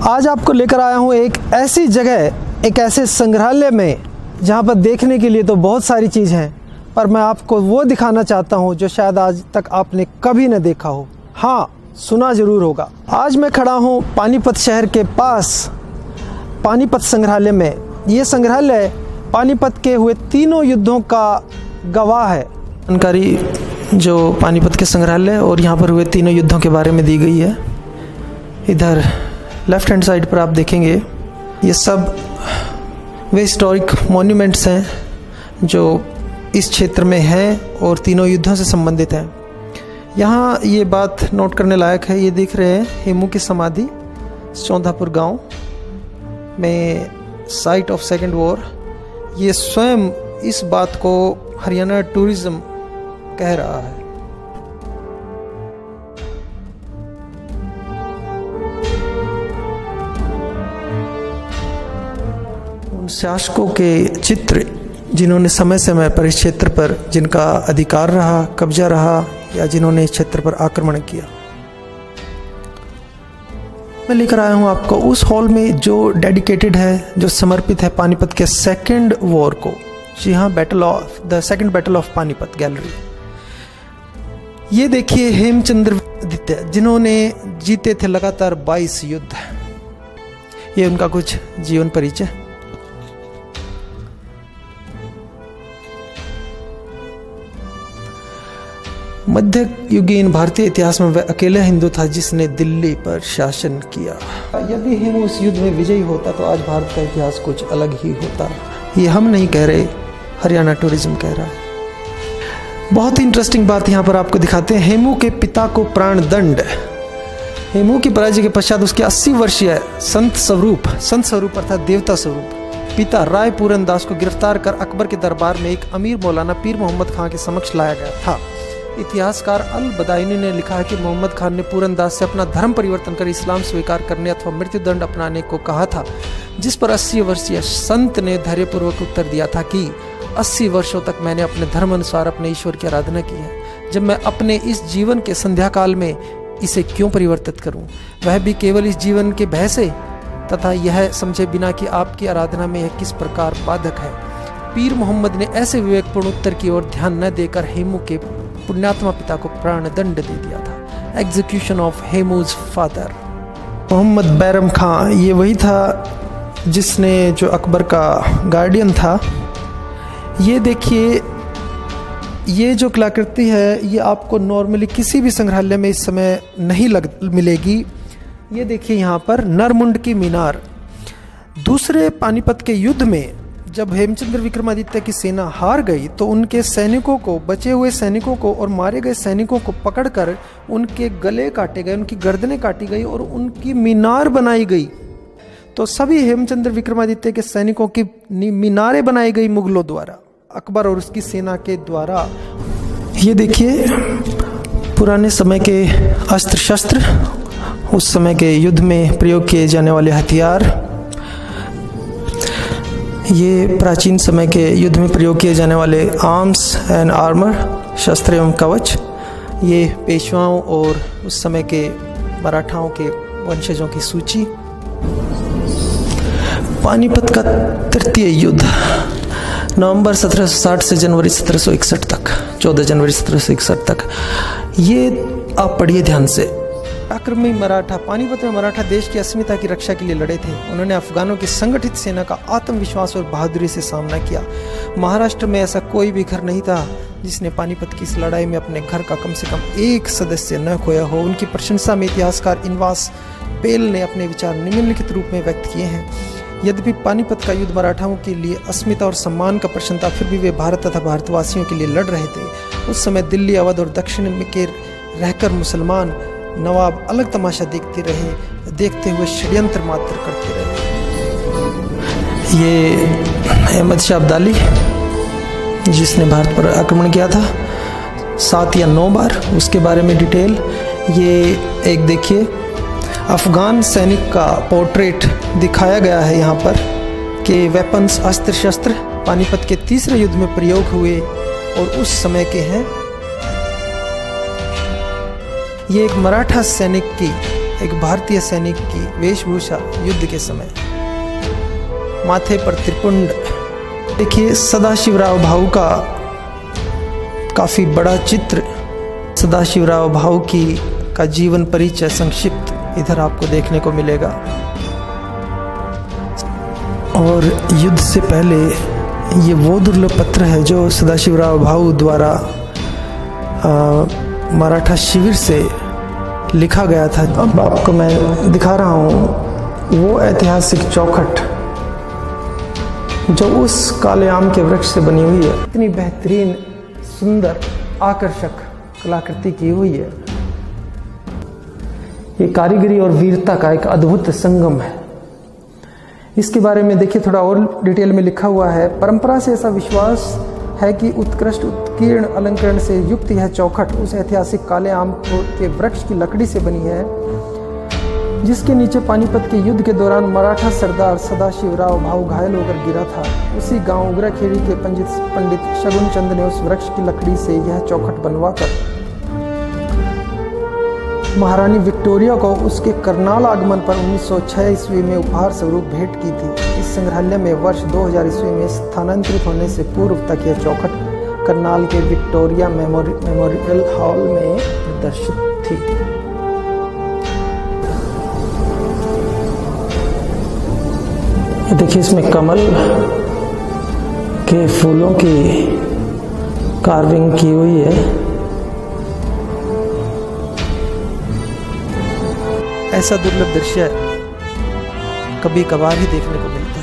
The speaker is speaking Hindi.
आज आपको लेकर आया हूँ एक ऐसी जगह, एक ऐसे संग्रहालय में जहाँ पर देखने के लिए तो बहुत सारी चीज़ हैं, पर मैं आपको वो दिखाना चाहता हूँ जो शायद आज तक आपने कभी न देखा हो। हाँ, सुना ज़रूर होगा। आज मैं खड़ा हूँ पानीपत शहर के पास पानीपत संग्रहालय में। ये संग्रहालय पानीपत के हुए तीनों युद्धों का गवाह है। जानकारी जो पानीपत के संग्रहालय और यहाँ पर हुए तीनों युद्धों के बारे में दी गई है। इधर लेफ्ट हैंड साइड पर आप देखेंगे ये सब वे हिस्टोरिक मॉन्यूमेंट्स हैं जो इस क्षेत्र में हैं और तीनों युद्धों से संबंधित हैं। यहाँ ये बात नोट करने लायक है, ये देख रहे हैं हेमू की समाधि चौंधापुर गांव में, साइट ऑफ सेकेंड वॉर। ये स्वयं इस बात को हरियाणा टूरिज्म कह रहा है। उन शासकों के चित्र जिन्होंने समय समय पर इस क्षेत्र पर जिनका अधिकार रहा, कब्जा रहा, या जिन्होंने इस क्षेत्र पर आक्रमण किया। मैं लेकर आया हूं आपको उस हॉल में जो डेडिकेटेड है, जो समर्पित है पानीपत के सेकेंड वॉर को। जी हाँ, the second battle of Panipat gallery. ये देखिए हेमचंद्र आदित्य, जिन्होंने जीते थे लगातार 22 युद्ध। ये उनका कुछ जीवन परिचय। मध्य युगीन भारतीय इतिहास में वह अकेला हिंदू था जिसने दिल्ली पर शासन किया। यदि हेमू उस युद्ध में विजयी होता तो आज भारत का इतिहास कुछ अलग ही होता। ये हम नहीं कह रहे, हरियाणा टूरिज्म कह रहा है। बहुत ही इंटरेस्टिंग बात यहाँ पर आपको दिखाते हैं। हेमू के पिता को प्राण दंड। हेमू की पराजय के पश्चात उसके 80 वर्षीय संत स्वरूप अर्थात देवता स्वरूप पिता राय पूरन दास को गिरफ्तार कर अकबर के दरबार में एक अमीर मौलाना पीर मोहम्मद खां के समक्ष लाया गया था। इतिहासकार अल बदायनी ने लिखा है कि मोहम्मद खान ने पूरन दास से अपना धर्म परिवर्तन कर इस्लाम स्वीकार करने अथवा मृत्युदंड अपनाने को कहा था, जिस पर 80 वर्षीय संत ने धैर्यपूर्वक उत्तर दिया था कि 80 वर्षों तक मैंने अपने धर्म अनुसार अपने ईश्वर की आराधना की है। जब मैं अपने इस जीवन के संध्या काल में इसे क्यों परिवर्तित करूं, वह भी केवल इस जीवन के भय से, तथा यह समझे बिना कि आपकी आराधना में यह किस प्रकार बाधक है। पीर मोहम्मद ने ऐसे विवेकपूर्ण उत्तर की ओर ध्यान न देकर हेमू के पुण्यात्मा पिता को प्राण दंड दे दिया था। Execution of Hemu's father. Mohammad Bairam Khan ये वही था जिसने जो अकबर का गार्डियन था। ये देखिए, ये जो कलाकृति है ये आपको नॉर्मली किसी भी संग्रहालय में इस समय नहीं मिलेगी। ये देखिए यहाँ पर नरमुंड की मीनार। दूसरे पानीपत के युद्ध में जब हेमचंद्र विक्रमादित्य की सेना हार गई तो उनके सैनिकों को, बचे हुए सैनिकों को और मारे गए सैनिकों को पकड़कर उनके गले काटे गए, उनकी गर्दनें काटी गई और उनकी मीनार बनाई गई। तो सभी हेमचंद्र विक्रमादित्य के सैनिकों की मीनारें बनाई गई मुगलों द्वारा, अकबर और उसकी सेना के द्वारा। ये देखिए पुराने समय के अस्त्र शस्त्र, उस समय के युद्ध में प्रयोग किए जाने वाले हथियार। ये प्राचीन समय के युद्ध में प्रयोग किए जाने वाले आर्म्स एंड आर्मर, शस्त्र एवं कवच। ये पेशवाओं और उस समय के मराठाओं के वंशजों की सूची। पानीपत का तृतीय युद्ध नवंबर 1760 से जनवरी 1761 तक, 14 जनवरी 1761 तक। ये आप पढ़िए ध्यान से। आक्रमणी मराठा। पानीपत में मराठा देश की अस्मिता की रक्षा के लिए लड़े थे। उन्होंने अफगानों की संगठित सेना का आत्मविश्वास और बहादुरी से सामना किया। महाराष्ट्र में ऐसा कोई भी घर नहीं था जिसने पानीपत की इस लड़ाई में अपने घर का कम से कम एक सदस्य न खोया हो। उनकी प्रशंसा में इतिहासकार इनवास पेल ने अपने विचार निम्नलिखित रूप में व्यक्त किए हैं। यद्यपि पानीपत का युद्ध मराठाओं के लिए अस्मिता और सम्मान का प्रश्न था, फिर भी वे भारत तथा भारतवासियों के लिए लड़ रहे थे। उस समय दिल्ली, अवध और दक्षिण में के रहकर मुसलमान नवाब अलग तमाशा देखते हुए षड्यंत्र मात्र करते रहे। ये अहमद शाह अब्दाली जिसने भारत पर आक्रमण किया था 7 या 9 बार, उसके बारे में डिटेल। ये एक देखिए अफगान सैनिक का पोर्ट्रेट दिखाया गया है यहाँ पर कि वेपन्स, अस्त्र शस्त्र पानीपत के तीसरे युद्ध में प्रयोग हुए और उस समय के हैं। ये एक मराठा सैनिक की एक भारतीय सैनिक की वेशभूषा युद्ध के समय, माथे पर त्रिपुंड। देखिए सदाशिवराव भाऊ का काफ़ी बड़ा चित्र, सदाशिवराव भाऊ का जीवन परिचय संक्षिप्त इधर आपको देखने को मिलेगा। और युद्ध से पहले ये वो दुर्लभ पत्र है जो सदाशिवराव भाऊ द्वारा मराठा शिविर से लिखा गया था। अब आपको मैं दिखा रहा हूँ वो ऐतिहासिक चौखट जो उस काले आम के वृक्ष से बनी हुई है। इतनी बेहतरीन, सुंदर, आकर्षक कलाकृति की हुई है। ये कारीगरी और वीरता का एक अद्भुत संगम है। इसके बारे में देखिए थोड़ा और डिटेल में लिखा हुआ है। परंपरा से ऐसा विश्वास है कि उत्कृष्ट उत्कीर्ण अलंकरण से युक्त यह चौखट उस ऐतिहासिक काले आम के वृक्ष की लकड़ी से बनी है जिसके नीचे पानीपत के युद्ध के दौरान मराठा सरदार सदाशिवराव भाऊ घायल होकर गिरा था। उसी गांव उगराखेड़ी के पंडित शगुन चंद ने उस वृक्ष की लकड़ी से यह चौखट बनवाकर महारानी विक्टोरिया को उसके करनाल आगमन पर 1906 ईस्वी में उपहार स्वरूप भेंट की थी। इस संग्रहालय में वर्ष 2000 ईस्वी में स्थानांतरित होने से पूर्व तक यह चौखट करनाल के विक्टोरिया मेमोरियल हॉल में प्रदर्शित थी। देखिए इसमें कमल के फूलों की कार्विंग की हुई है। ऐसा दुर्लभ दृश्य कभी कभार ही देखने को मिलता है।